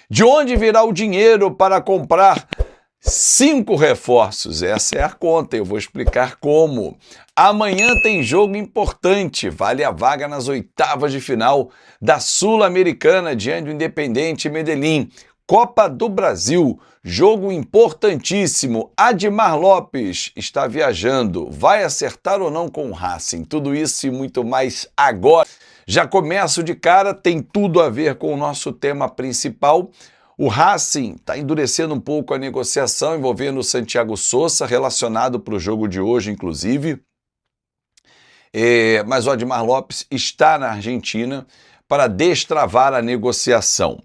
De onde virá o dinheiro para comprar 5 reforços? Essa é a conta, eu vou explicar como. Amanhã tem jogo importante, vale a vaga nas oitavas de final da Sul-Americana diante do Independiente Medellín. Copa do Brasil, jogo importantíssimo. Admar Lopes está viajando, vai acertar ou não com o Racing? Tudo isso e muito mais agora. Já começo de cara, tem tudo a ver com o nosso tema principal. O Racing está endurecendo um pouco a negociação envolvendo o Santiago Sousa, relacionado para o jogo de hoje, inclusive. Mas o Admar Lopes está na Argentina para destravar a negociação.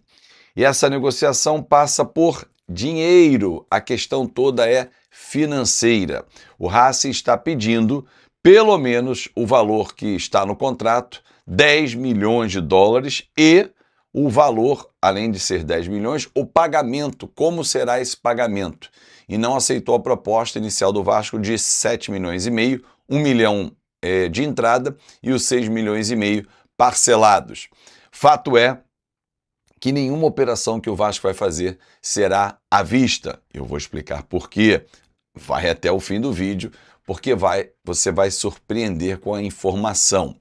E essa negociação passa por dinheiro. A questão toda é financeira. O Racing está pedindo pelo menos o valor que está no contrato, 10 milhões de dólares, e o valor, além de ser 10 milhões, o pagamento, como será esse pagamento. E não aceitou a proposta inicial do Vasco de 7 milhões e meio, 1 milhão de entrada e os 6 milhões e meio parcelados. Fato é que nenhuma operação que o Vasco vai fazer será à vista. Eu vou explicar por quê. Vai até o fim do vídeo, porque você vai surpreender com a informação.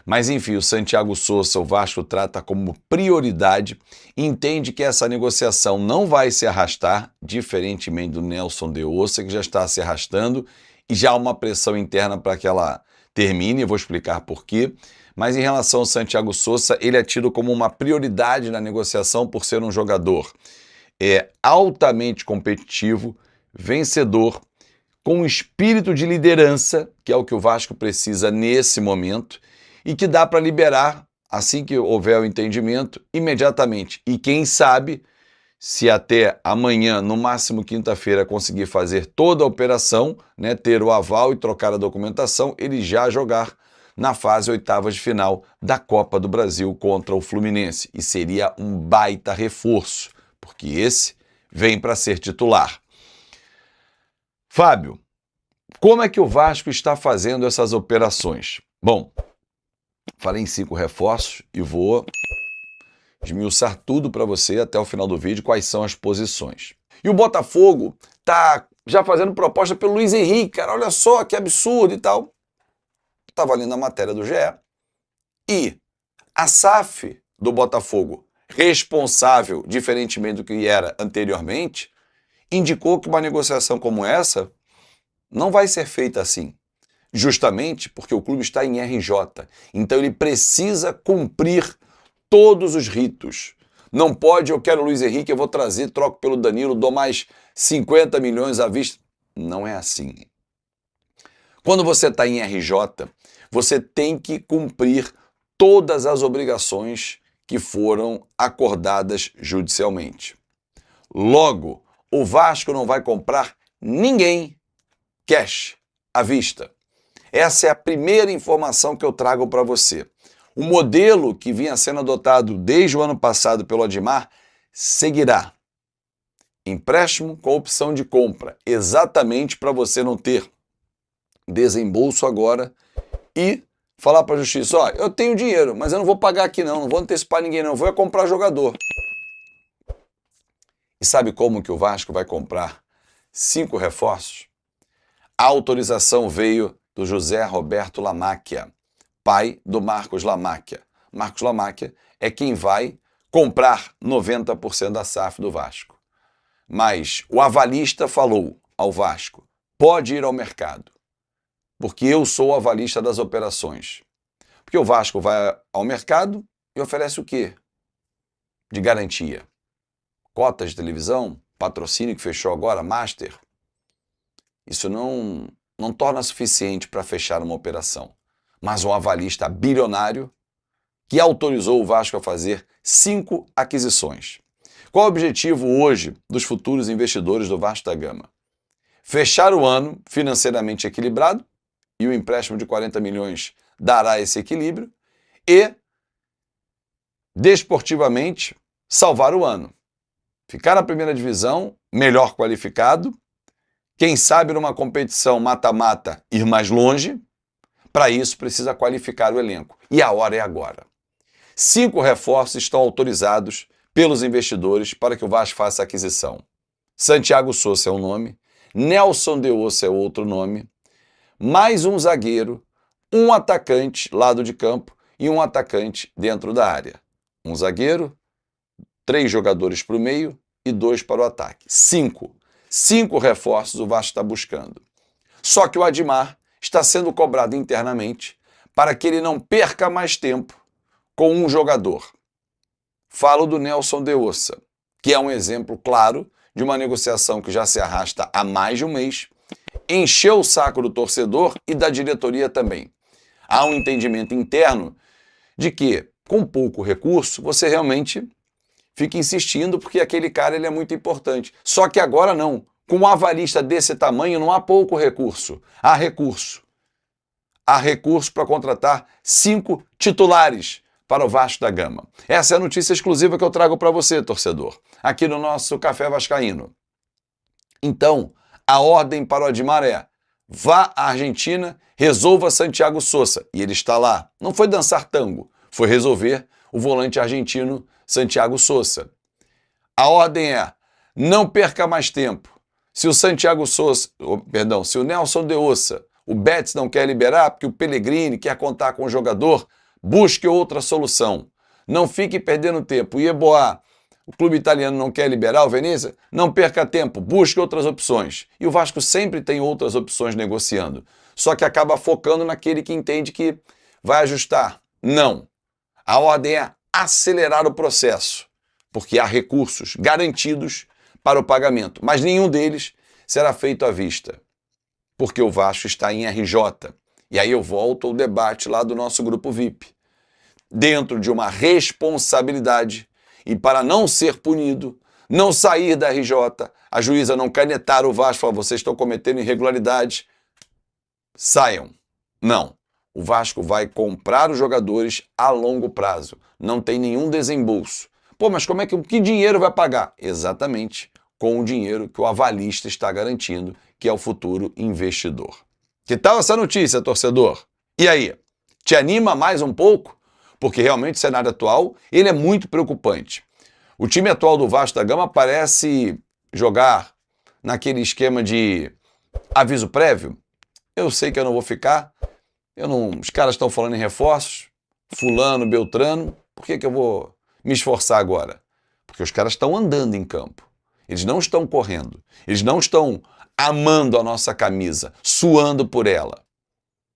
Mas enfim, o Santiago Sousa, o Vasco trata como prioridade, entende que essa negociação não vai se arrastar, diferentemente do Nelson de Ossa, que já está se arrastando, e já há uma pressão interna para que ela termine, eu vou explicar por quê. Mas em relação ao Santiago Sousa, ele é tido como uma prioridade na negociação por ser um jogador altamente competitivo, vencedor, com um espírito de liderança, que é o que o Vasco precisa nesse momento, e que dá para liberar, assim que houver o entendimento, imediatamente. E quem sabe, se até amanhã, no máximo quinta-feira, conseguir fazer toda a operação, ter o aval e trocar a documentação, ele já jogar na fase oitavas de final da Copa do Brasil contra o Fluminense. E seria um baita reforço, porque esse vem para ser titular. Fábio, como é que o Vasco está fazendo essas operações? Bom, falei em 5 reforços e vou esmiuçar tudo para você até o final do vídeo, quais são as posições. E o Botafogo tá já fazendo proposta pelo Luiz Henrique, cara, olha só que absurdo e tal. Estava lendo a matéria do GE e a SAF do Botafogo, responsável, diferentemente do que era anteriormente, indicou que uma negociação como essa não vai ser feita assim. Justamente porque o clube está em RJ. Então ele precisa cumprir todos os ritos. Não pode, eu quero o Luiz Henrique, eu vou trazer, troco pelo Danilo, dou mais 50 milhões à vista. Não é assim. Quando você está em RJ, você tem que cumprir todas as obrigações que foram acordadas judicialmente. Logo, o Vasco não vai comprar ninguém cash, à vista. Essa é a primeira informação que eu trago para você. O modelo que vinha sendo adotado desde o ano passado pelo Admar seguirá. Empréstimo com opção de compra, exatamente para você não ter desembolso agora e falar para a justiça, ó, eu tenho dinheiro, mas eu não vou pagar aqui não vou antecipar ninguém não, vou comprar jogador. E sabe como que o Vasco vai comprar 5 reforços? A autorização veio do José Roberto Lamáquia, pai do Marcos Lamáquia. Marcos Lamáquia é quem vai comprar 90% da SAF do Vasco. Mas o avalista falou ao Vasco, pode ir ao mercado, porque eu sou o avalista das operações. Porque o Vasco vai ao mercado e oferece o quê? De garantia. Cotas de televisão, patrocínio que fechou agora, Master. Isso não torna suficiente para fechar uma operação. Mas um avalista bilionário que autorizou o Vasco a fazer 5 aquisições. Qual o objetivo hoje dos futuros investidores do Vasco da Gama? Fechar o ano financeiramente equilibrado, e o empréstimo de 40 milhões dará esse equilíbrio, e desportivamente salvar o ano. Ficar na primeira divisão, melhor qualificado, quem sabe numa competição mata-mata ir mais longe, para isso precisa qualificar o elenco. E a hora é agora. 5 reforços estão autorizados pelos investidores para que o Vasco faça a aquisição. Santiago Sousa é um nome, Nelson de Ossa é outro nome, mais um zagueiro, um atacante lado de campo e um atacante dentro da área. Um zagueiro, 3 jogadores para o meio e 2 para o ataque. 5. 5 reforços o Vasco está buscando. Só que o Admar está sendo cobrado internamente para que ele não perca mais tempo com um jogador. Falo do Nelson de Ossa, que é um exemplo claro de uma negociação que já se arrasta há mais de um mês, encheu o saco do torcedor e da diretoria também. Há um entendimento interno de que, com pouco recurso, você realmente fica insistindo porque aquele cara ele é muito importante. Só que agora não. Com um avalista desse tamanho não há pouco recurso. Há recurso. Há recurso para contratar 5 titulares para o Vasco da Gama. Essa é a notícia exclusiva que eu trago para você, torcedor, aqui no nosso Café Vascaíno. Então, a ordem para o Admar é: vá à Argentina, resolva Santiago Sousa. E ele está lá. Não foi dançar tango, foi resolver o volante argentino Santiago Sousa. A ordem é: não perca mais tempo. Se o Santiago Sousa, se o Nelson de Ossa, o Betis não quer liberar porque o Pellegrini quer contar com o jogador, busque outra solução. Não fique perdendo tempo. O Yeboah, o clube italiano não quer liberar o Venezia, não perca tempo, busque outras opções. E o Vasco sempre tem outras opções negociando. Só que acaba focando naquele que entende que vai ajustar. Não. A ordem é acelerar o processo, porque há recursos garantidos para o pagamento, mas nenhum deles será feito à vista, porque o Vasco está em RJ. E aí eu volto ao debate lá do nosso grupo VIP. Dentro de uma responsabilidade e para não ser punido, não sair da RJ, a juíza não canetar o Vasco, falar, vocês estão cometendo irregularidades, saiam. Não. O Vasco vai comprar os jogadores a longo prazo. Não tem nenhum desembolso. Pô, mas como é que dinheiro vai pagar? Exatamente com o dinheiro que o avalista está garantindo, que é o futuro investidor. Que tal essa notícia, torcedor? E aí? Te anima mais um pouco? Porque realmente o cenário atual ele é muito preocupante. O time atual do Vasco da Gama parece jogar naquele esquema de aviso prévio. Eu sei que eu não vou ficar. Os caras estão falando em reforços, fulano, beltrano. Por que eu vou me esforçar agora? Porque os caras estão andando em campo. Eles não estão correndo. Eles não estão amando a nossa camisa, suando por ela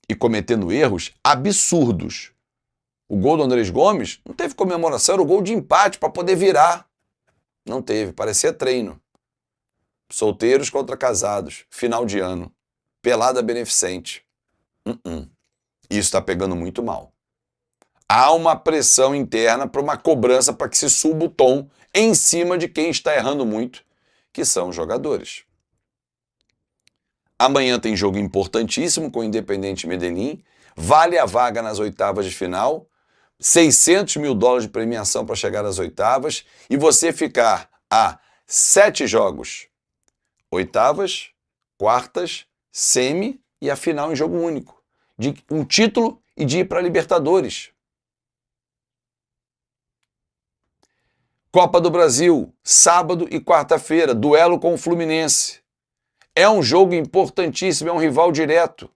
e cometendo erros absurdos. O gol do Andrés Gomes não teve comemoração, era o gol de empate para poder virar. Não teve, parecia treino. Solteiros contra casados, final de ano, pelada beneficente. Isso está pegando muito mal. Há uma pressão interna para uma cobrança para que se suba o tom em cima de quem está errando muito, que são os jogadores. Amanhã tem jogo importantíssimo com o Independiente Medellín, vale a vaga nas oitavas de final, $600 mil de premiação para chegar às oitavas e você ficar a 7 jogos, oitavas, quartas, semi e a final em jogo único, de um título e de ir para a Libertadores. Copa do Brasil, sábado e quarta-feira, duelo com o Fluminense. É um jogo importantíssimo, é um rival direto.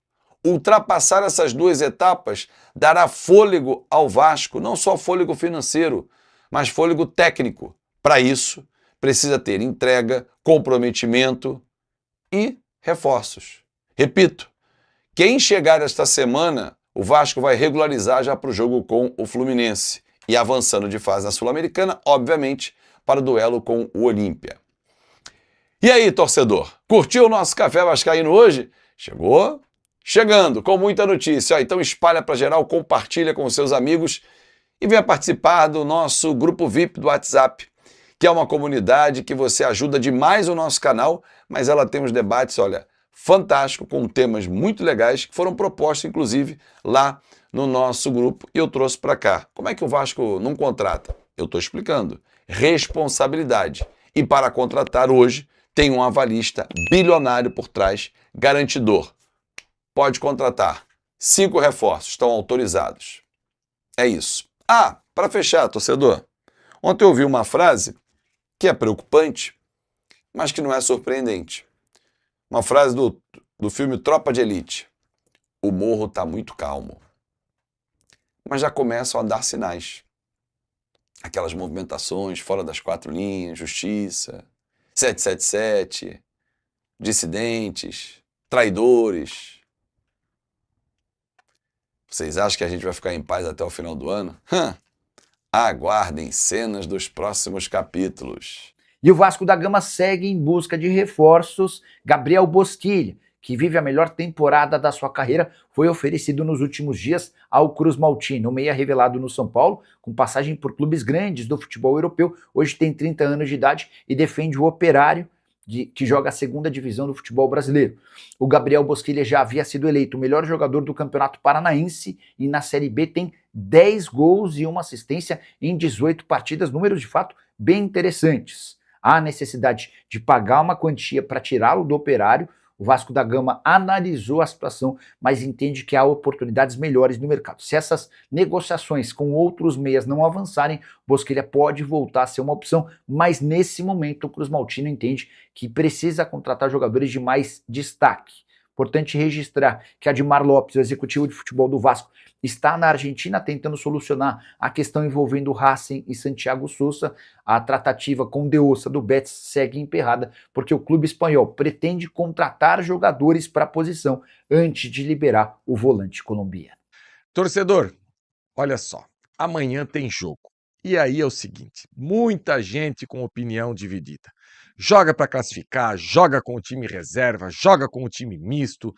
Ultrapassar essas 2 etapas dará fôlego ao Vasco, não só fôlego financeiro, mas fôlego técnico. Para isso, precisa ter entrega, comprometimento e reforços. Repito, quem chegar esta semana, o Vasco vai regularizar já para o jogo com o Fluminense. E avançando de fase na Sul-Americana, obviamente, para o duelo com o Olímpia. E aí, torcedor? Curtiu o nosso Café Vascaíno hoje? Chegou? Chegando, com muita notícia. Então espalha para geral, compartilha com os seus amigos e venha participar do nosso grupo VIP do WhatsApp, que é uma comunidade que você ajuda demais o nosso canal, mas ela tem uns debates, olha, fantásticos, com temas muito legais que foram propostos, inclusive, lá no nosso grupo e eu trouxe para cá. Como é que o Vasco não contrata? Eu estou explicando. Responsabilidade. E para contratar hoje, tem um avalista bilionário por trás, garantidor. Pode contratar. 5 reforços estão autorizados. É isso. Para fechar, torcedor, Ontem eu ouvi uma frase que é preocupante, mas que não é surpreendente. Uma frase do filme Tropa de Elite. O morro está muito calmo. Mas já começam a dar sinais. Aquelas movimentações fora das 4 linhas, justiça, 777, dissidentes, traidores. Vocês acham que a gente vai ficar em paz até o final do ano? Aguardem cenas dos próximos capítulos. E o Vasco da Gama segue em busca de reforços. Gabriel Bosquilha, que vive a melhor temporada da sua carreira, foi oferecido nos últimos dias ao Cruz Maltino, o meia revelado no São Paulo, com passagem por clubes grandes do futebol europeu. Hoje tem 30 anos de idade e defende o Operário, que joga a segunda divisão do futebol brasileiro. O Gabriel Bosquilha já havia sido eleito o melhor jogador do Campeonato Paranaense e na Série B tem 10 gols e uma assistência em 18 partidas, números de fato bem interessantes. Há necessidade de pagar uma quantia para tirá-lo do Operário. O Vasco da Gama analisou a situação, mas entende que há oportunidades melhores no mercado. Se essas negociações com outros meias não avançarem, Bosquilha pode voltar a ser uma opção, mas nesse momento o Cruz Maltino entende que precisa contratar jogadores de mais destaque. Importante registrar que Admar Lopes, o executivo de futebol do Vasco, está na Argentina tentando solucionar a questão envolvendo o Racing e Santiago Sousa. A tratativa com De Ossa do Betis segue emperrada porque o clube espanhol pretende contratar jogadores para a posição antes de liberar o volante colombiano. Torcedor, olha só, amanhã tem jogo. E aí é o seguinte, muita gente com opinião dividida. Joga para classificar, joga com o time reserva, joga com o time misto.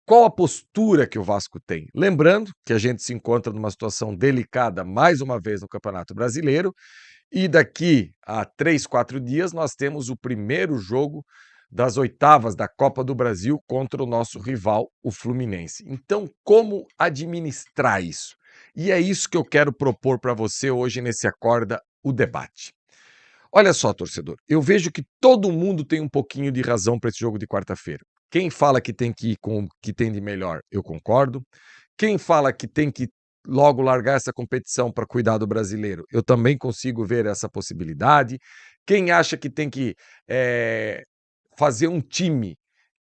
Qual a postura que o Vasco tem? Lembrando que a gente se encontra numa situação delicada mais uma vez no Campeonato Brasileiro e daqui a 3, 4 dias nós temos o primeiro jogo das oitavas da Copa do Brasil contra o nosso rival, o Fluminense. Então, como administrar isso? E é isso que eu quero propor para você hoje nesse Acorda o Debate. Olha só, torcedor, eu vejo que todo mundo tem um pouquinho de razão para esse jogo de quarta-feira. Quem fala que tem que ir com o que tem de melhor, eu concordo. Quem fala que tem que logo largar essa competição para cuidar do brasileiro, eu também consigo ver essa possibilidade. Quem acha que tem que fazer um time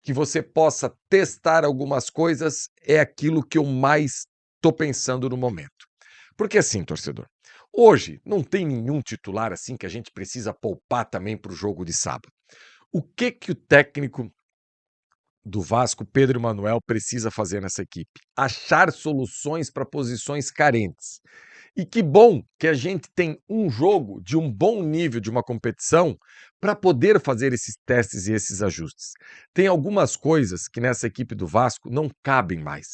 que você possa testar algumas coisas, é aquilo que eu mais estou pensando no momento. Porque assim, torcedor, hoje não tem nenhum titular assim que a gente precisa poupar também para o jogo de sábado. O que o técnico do Vasco, Pedro Emanuel, precisa fazer nessa equipe? Achar soluções para posições carentes. E que bom que a gente tem um jogo de um bom nível de uma competição para poder fazer esses testes e esses ajustes. Tem algumas coisas que nessa equipe do Vasco não cabem mais.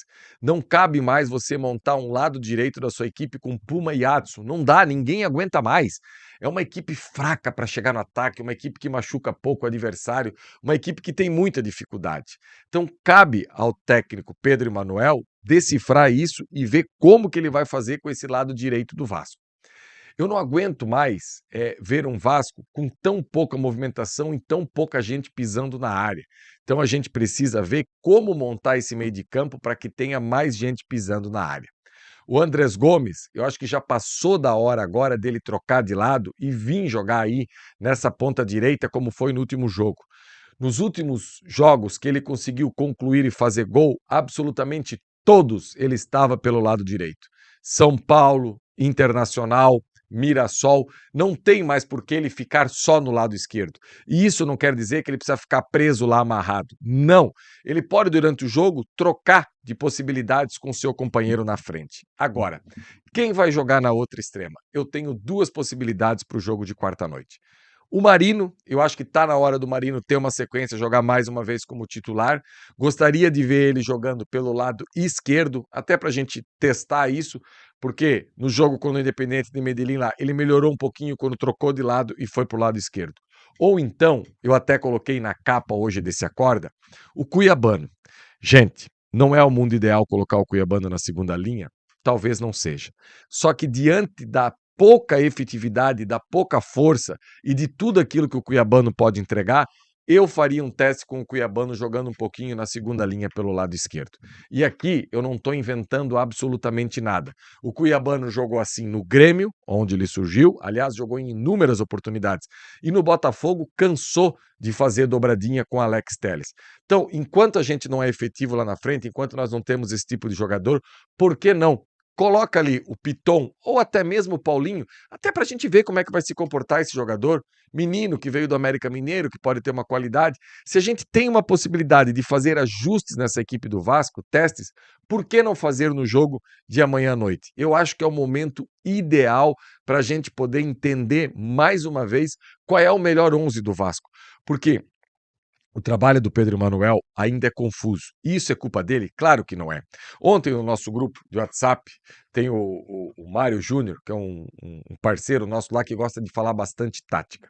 Não cabe mais você montar um lado direito da sua equipe com Puma e Adson. Não dá, ninguém aguenta mais. É uma equipe fraca para chegar no ataque, uma equipe que machuca pouco o adversário, uma equipe que tem muita dificuldade. Então cabe ao técnico Pedro Emanuel decifrar isso e ver como que ele vai fazer com esse lado direito do Vasco. Eu não aguento mais ver um Vasco com tão pouca movimentação e tão pouca gente pisando na área. Então a gente precisa ver como montar esse meio de campo para que tenha mais gente pisando na área. O Andrés Gomes, eu acho que já passou da hora agora dele trocar de lado e vir jogar aí nessa ponta direita como foi no último jogo. Nos últimos jogos que ele conseguiu concluir e fazer gol, absolutamente todos ele estava pelo lado direito. São Paulo, Internacional, Mirassol, não tem mais por que ele ficar só no lado esquerdo. E isso não quer dizer que ele precisa ficar preso lá amarrado. Não. Ele pode, durante o jogo, trocar de possibilidades com seu companheiro na frente. Agora, quem vai jogar na outra extrema? Eu tenho 2 possibilidades para o jogo de quarta-noite. O Marino, eu acho que está na hora do Marino ter uma sequência, jogar mais uma vez como titular. Gostaria de ver ele jogando pelo lado esquerdo, até para a gente testar isso, porque no jogo com o Independente de Medellín lá, ele melhorou um pouquinho quando trocou de lado e foi para o lado esquerdo. Ou então, eu até coloquei na capa hoje desse Acorda, o Cuiabano. Gente, não é o mundo ideal colocar o Cuiabano na segunda linha? Talvez não seja. Só que diante da pouca efetividade, da pouca força e de tudo aquilo que o Cuiabano pode entregar, eu faria um teste com o cuiabano jogando um pouquinho na segunda linha pelo lado esquerdo. E aqui eu não estou inventando absolutamente nada. O cuiabano jogou assim no Grêmio, onde ele surgiu, aliás, jogou em inúmeras oportunidades, e no Botafogo cansou de fazer dobradinha com Alex Telles. Então, enquanto a gente não é efetivo lá na frente, enquanto nós não temos esse tipo de jogador, por que não? Coloca ali o Piton ou até mesmo o Paulinho, até para a gente ver como é que vai se comportar esse jogador, menino que veio do América Mineiro, que pode ter uma qualidade. Se a gente tem uma possibilidade de fazer ajustes nessa equipe do Vasco, testes, por que não fazer no jogo de amanhã à noite? Eu acho que é o momento ideal para a gente poder entender mais uma vez qual é o melhor 11 do Vasco. Porque o trabalho do Pedro Manuel ainda é confuso. Isso é culpa dele? Claro que não é. Ontem no nosso grupo de WhatsApp tem o Mário Júnior, que é um parceiro nosso lá que gosta de falar bastante tática.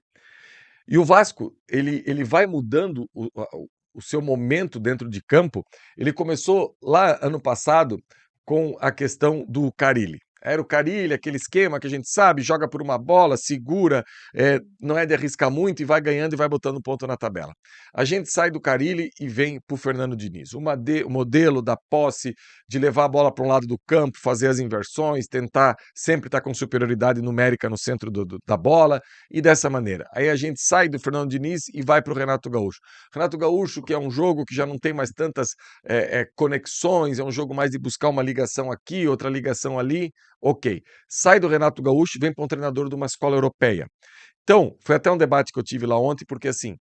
E o Vasco, ele vai mudando o seu momento dentro de campo. Ele começou lá ano passado com a questão do Carille. Era o Carille, aquele esquema que a gente sabe, joga por uma bola, segura, não é de arriscar muito e vai ganhando e vai botando ponto na tabela. A gente sai do Carille e vem para o Fernando Diniz. O modelo da posse, de levar a bola para um lado do campo, fazer as inversões, tentar sempre estar com superioridade numérica no centro da bola e dessa maneira. Aí a gente sai do Fernando Diniz e vai para o Renato Gaúcho. Renato Gaúcho, que é um jogo que já não tem mais tantas conexões, é um jogo mais de buscar uma ligação aqui, outra ligação ali. Ok, sai do Renato Gaúcho e vem para um treinador de uma escola europeia. Então, foi até um debate que eu tive lá ontem, porque assim,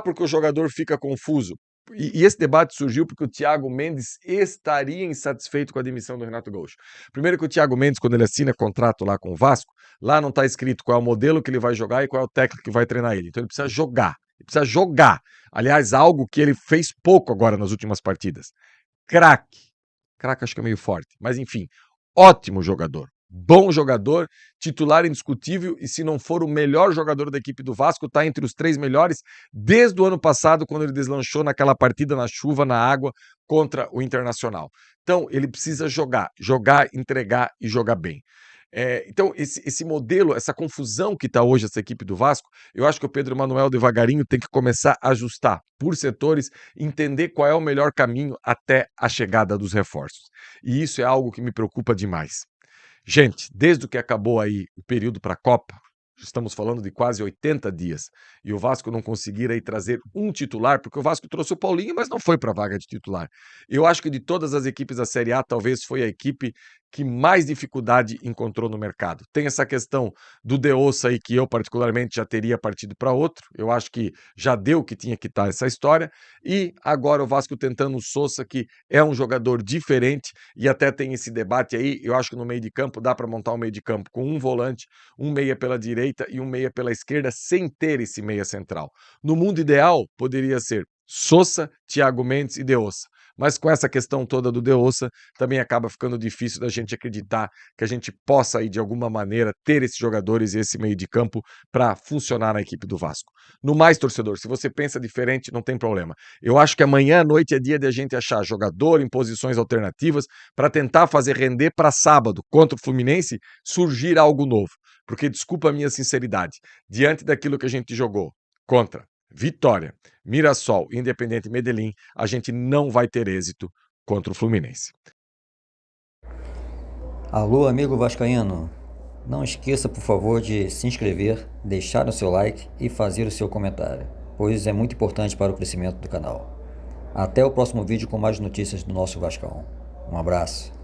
porque o jogador fica confuso. E esse debate surgiu porque o Thiago Mendes estaria insatisfeito com a demissão do Renato Gaúcho. Primeiro que o Thiago Mendes, quando ele assina contrato lá com o Vasco, lá não está escrito qual é o modelo que ele vai jogar e qual é o técnico que vai treinar ele. Então ele precisa jogar. Ele precisa jogar. Aliás, algo que ele fez pouco agora nas últimas partidas. Craque. Craque acho que é meio forte, mas enfim. Ótimo jogador, bom jogador, titular indiscutível e se não for o melhor jogador da equipe do Vasco, está entre os 3 melhores desde o ano passado, quando ele deslanchou naquela partida na chuva, na água, contra o Internacional. Então, ele precisa jogar, entregar e jogar bem. Então, esse modelo, essa confusão que está hoje essa equipe do Vasco, eu acho que o Pedro Manuel devagarinho tem que começar a ajustar por setores, entender qual é o melhor caminho até a chegada dos reforços. E isso é algo que me preocupa demais. Gente, desde que acabou aí o período para a Copa, estamos falando de quase 80 dias, e o Vasco não conseguir aí trazer um titular, porque o Vasco trouxe o Paulinho, mas não foi para a vaga de titular. Eu acho que de todas as equipes da Série A, talvez foi a equipe que mais dificuldade encontrou no mercado. Tem essa questão do De Ossa aí, que eu particularmente já teria partido para outro, eu acho que já deu o que tinha que estar essa história, e agora o Vasco tentando o Sousa, que é um jogador diferente, e até tem esse debate aí, eu acho que no meio de campo dá para montar um meio de campo com um volante, um meia pela direita e um meia pela esquerda, sem ter esse meia central. No mundo ideal, poderia ser Sousa, Thiago Mendes e De Ossa. Mas com essa questão toda do De Ossa, também acaba ficando difícil da gente acreditar que a gente possa aí, de alguma maneira, ter esses jogadores e esse meio de campo para funcionar na equipe do Vasco. No mais, torcedor, se você pensa diferente, não tem problema. Eu acho que amanhã à noite é dia de a gente achar jogador em posições alternativas para tentar fazer render para sábado, contra o Fluminense, surgir algo novo. Porque, desculpa a minha sinceridade, diante daquilo que a gente jogou contra Vitória, Mirassol e Independente Medellín, a gente não vai ter êxito contra o Fluminense. Alô, amigo vascaíno, não esqueça, por favor, de se inscrever, deixar o seu like e fazer o seu comentário, pois é muito importante para o crescimento do canal. Até o próximo vídeo com mais notícias do nosso Vascão. Um abraço.